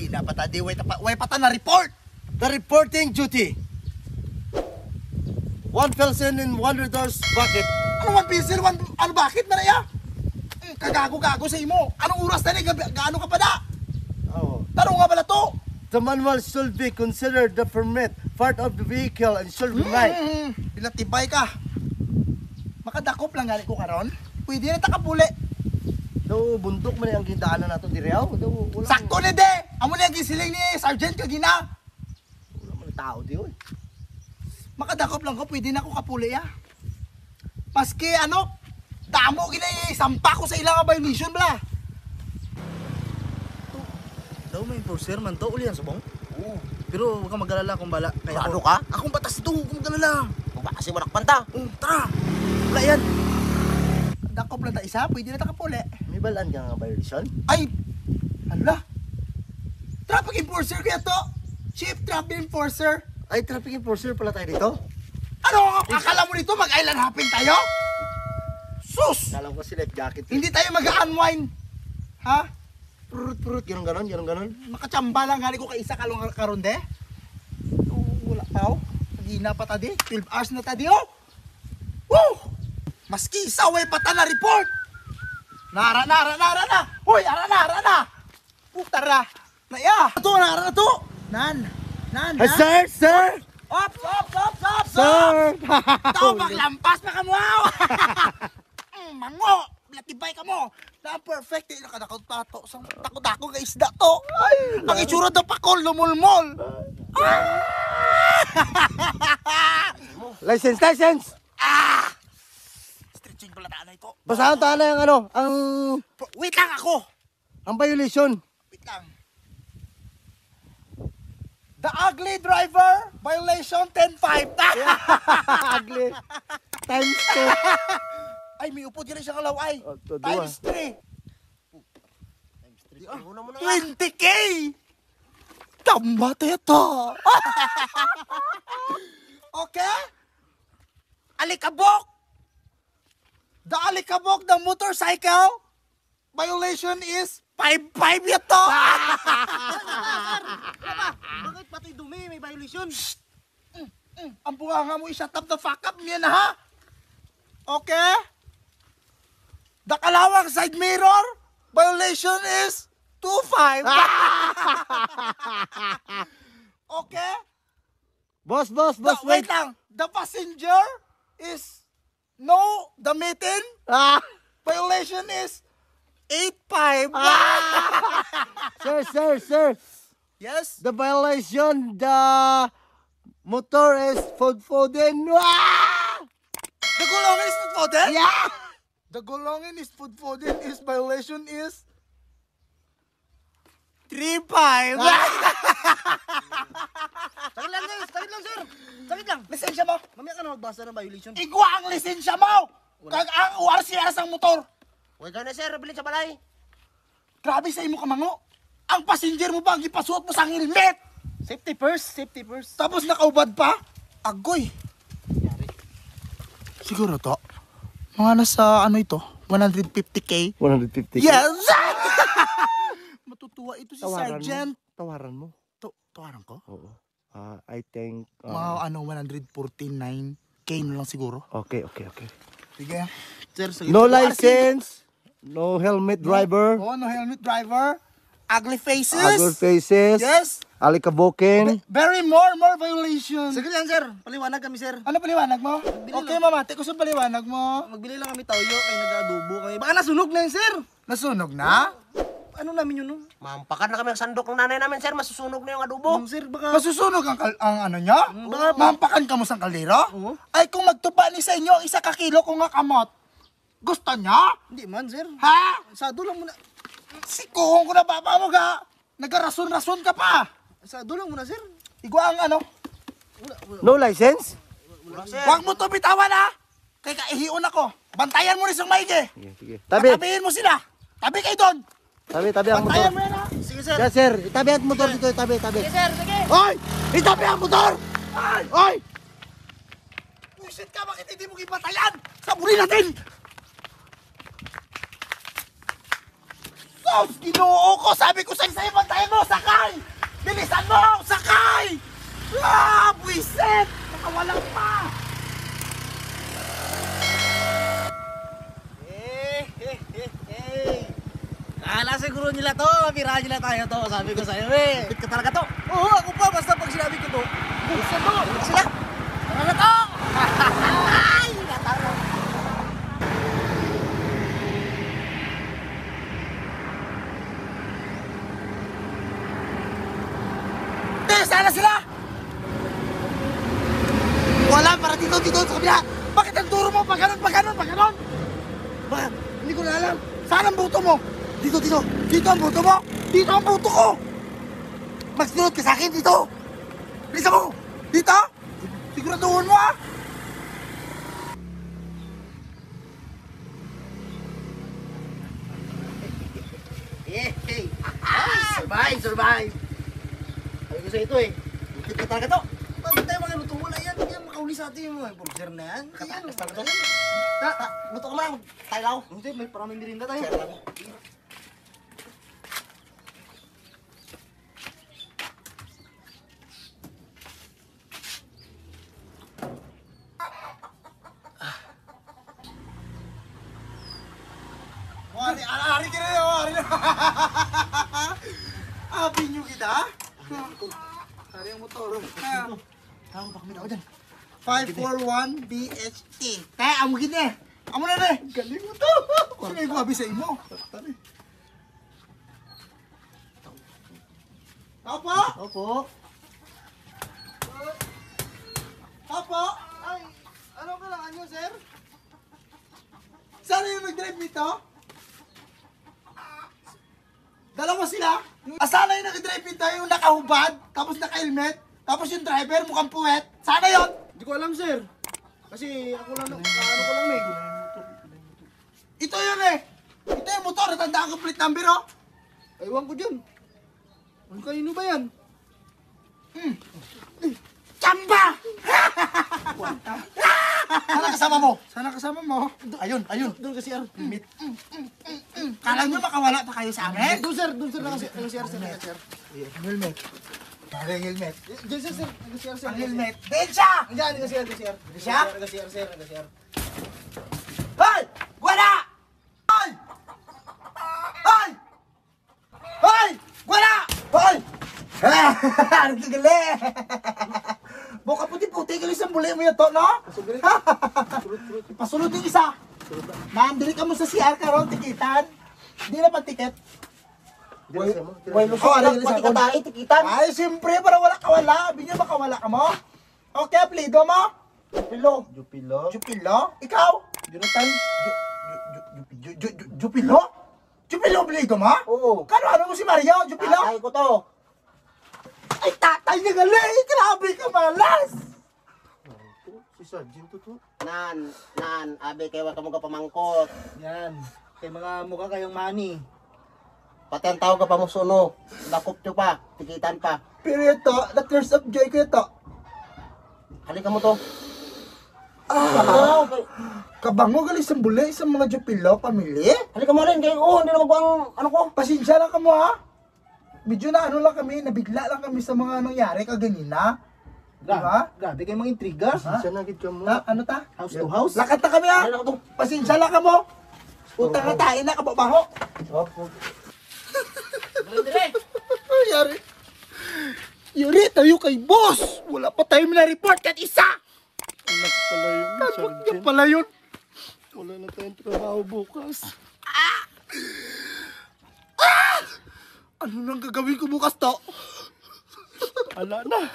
Dapat adi, way pata na report. The reporting duty. 1 person in 100 bucket. Ano 1 pencil, ano bakit na ya? Kagago-gago sa imo. Anong oras na ni? Gaano ka pa da? Oh. Tanong nga pala to. The manual should be considered the permit part of the vehicle and should be right. Pinatibay ka. Makadakop lang gani ko karon. Pwede na takapuli. Daw bundok man ang gindaanan nato diri aw. Sakto ni de. Amo ni ang gisiling ni Sergeant kagina. Wala man tao di oy. Makadakop lang ko, pwede na ako kapuli ya. Maski ano, damo ginay sampa ko sa ilang violation bla. Daw may enforcer man to, uli ang subong. Oo. Pero huwag kang mag-alala kung bala. Kaya Ano ka? Akong batas ito, huwag kang mag-alala. Kung ba kasi manakpan ta? Tara! Wala yan. Dakop lang ta isa, pwede na takapuli. May balaan ka nga violation? Ay! Hala! Traffic enforcer kaya to! Chief Traffic Enforcer! Ay, traffic enforcer pala tayo dito. Ano? Akala mo nito mag-island hopping tayo? Sus! Kala ko si life jacket. Hindi tayo mag-unwind. Ha? Purut, ganon. Makachamba lang gali ko kay isa kalong karon de. Wala pa oh. Pagina pa tadi, 12 hours na tadi oh. Woo! Maski isa way pata na report. Nara na. Hoy, ara na. Tara. Na ya. Ito nara na to. Nan. Hey, sir! Op. Sir! Tao maglampas na kamo. Mango, latibay ka mo. Na perfect eh nakadakot tato. Sang takot-dako nga isda to. Ang itsura daw pakol lumulmol. License! Stretching pala taan na ito. Basahan tayo na yung ano, Wait lang ako. ang violation. Wait lang. The ugly driver violation 10-5. Ugly. Times 2. Ay, may upo dyan siya kalaway. Dua. Times 3. Una mo na 20K! Tama ito! Okay? Alikabok! The motorcycle violation is 5-5 ito! Bakit pati dumi, may violation? Ang bunganga mo, i-shut up the fuck up niya na ha? Okay? The kalawang side mirror violation is 2-5. Okay? Boss, Wait lang. The passenger is no, the meeting violation is 8-5. Sir. Yes? The violation, the motor is food-foodin. The gulongin is food fooded? Yeah! The gulongin is food fooded is violation is 3-5. Sakit lang sir. Sakit lang. Lisensya mo. Mamaya ka na magbasa ng violation. Igwa ang lisensya mo. Kag ang URCR sang motor. Huwag ka na sir, bilhin sa balay. Grabe sa imo kamango. Ang passenger mo pa ang ipasuot mo sa helmet. Safety first. Tapos nakaubad pa. Agoy. Siguro to. Mga nasa ano ito? 150K. 150. Yes! Matutuwa ito si Sergeant. Tawaran mo. Tawaran ko? Oo. I think... Mga 149K na lang siguro. Okay. Sige. Sir, sige. No license, no helmet driver, Oh, no helmet driver. Ugly faces. ugly faces, Yes. alikabukin. Very more violation. Sige lang sir. Paliwanag kami sir. Ano paliwanag mo? Okay, mamate ko sa paliwanag mo. Magbili lang kami toyo kay nag-adobo kami. Baka nasunog na yun sir. Nasunog na? Ano namin yun no? Mampakan na kami ang sandok ng nanay namin sir, masusunog na yung adobo. Sir, baka... Masusunog ang ano niya? Mampakan ka mo sa kaldero? Oo. Ay, kung magtupa ni sa inyo, 1 kilo kung nga kamot. Gusto niya? Hindi man sir. Ha? Sado lang muna. Sikuhong ko na baba mo ga. Nagarason-rason ka pa. Sado lang muna sir. Igwa ang ano. No license? Wala sir. Huwag mo to bitawan ha. Kay kaihiyon ako. Bantayan mo rin sa maigi. Sige. Tabi, Tabihin mo sila. Tabi kayo doon. tabi ang motor. Bantayan mo yan ha. Sige sir. Yes, sir. Itabi ang motor dito, tabi. Sige sir, sige. Hoy! Itabi ang motor! Hoy! Bullshit ka, bakit hindi mo gibatayan? Sabunin natin! Sos, ginoo ko! Sabi ko sa'yo, bantayan mo! Sakay! to, pirahan na tayo to. Sabi ko sa'yo eh. Kapit ka talaga to. Oo, ako pa, basta pag sinabi ko to. Buksan to. Sila. Tara na to! Ay, natalo. Te, sana sila! Wala, para dito sa kabila. Bakit ang turo mo? Pag ganon? Ba, hindi ko na alam. Saan ang buto mo? Dito. Dito ang buto mo. Dito ang buto ko. Magsunod ka sa akin dito. Bilisan mo. Dito. Siguraduhin mo ah. Hey. Survive. Sabi ko sa ito eh. Kapit ka talaga to. Bakit tayo mga luto? Wala yan. Yan, makauli sa atin yung mga burger na yan. Yan, Katakas talaga to. Luto ka mo lang. Tayo lang. Hindi, may paraming merinda tayo. Share lang. Ari ka na yun. Ari na. Binyo kita. Ari ang motor. Tawag pa kami na ako dyan. 541 BHT. Kaya amo gini. Amo na na. Galing mo to. Sige ko abi sa imo. Opo. Opo. Ay, ano kailangan nyo, sir? Saan yung nag-drive nito? Dalawa sila. Sana yung nag-drive nito yung nakahubad, tapos naka-helmet, tapos yung driver mukhang puwet. Sana yon. Hindi ko alam, sir. Kasi ako lang, ano ko lang eh. Ito yun eh. Ito yung motor, natandaan ko plate number oh. Ewan ko dyan. Ano kanino ba yan? Chamba! Sana kasama mo? Ayun. Doon kasi CR. Kala nyo makawala pa kayo sa amin? Doon sir, naka-CR, sir. Helmet. Kala yung helmet. Diyan sir, naka-CR, sir. Ang helmet. Din siya! Diyan, naka-CR. Siya? Naka-CR, sir, naka-CR. Hoy! Wala! Hoy! Hoy! Hoy! Wala! Hoy! Ano gali? Buka puti-puti gali sa muli mo yun to, no? Pasulod yung isa. Nandili ka mo sa CR karon tikitan. Hindi na pag-tiket. Well, pati ka tayo, tikitan. Ay, siyempre, para wala ka wala. Binya baka wala ka mo. Okay, plido mo? Jupilo. Ikaw? Jonathan? Jupilo? Jupilo, plido mo? Oo. Ano mo si Mario? Jupilo? Tatay ko to. Ay, tatay niya gali! Grabe ka malas! Si Sergeant to. Nan, abe kayo ka mo ka pamangkot. Yan. Kay mga mukha kayong money. Pati ang tao ka pa mo suno. Dakop nyo pa, tikitan pa. Pero ito, the curse of joy ko ito. Halika mo to. Kabango gali sa buli sa mga Jupilo, pamilya. Halika mo rin, kayo. Hindi na magbuang ano ko. Pasensya lang ka mo ha. Medyo na ano lang kami, nabigla lang kami sa mga nangyari kaganina. Diba? Grabe kayo mga intriga. Siya na gid ka mo. Ano ta? House to house. Lakat na kami ha. Halika to. Pasensya lang ka mo. Utang na tayo na kababaho. Yari. Yari, tayo kay boss. Wala pa tayo na-report kahit isa. Anak pala yun, Yan Sergeant. pala yun. Wala na tayong trabaho bukas. Ano nang gagawin ko bukas to? Ala na.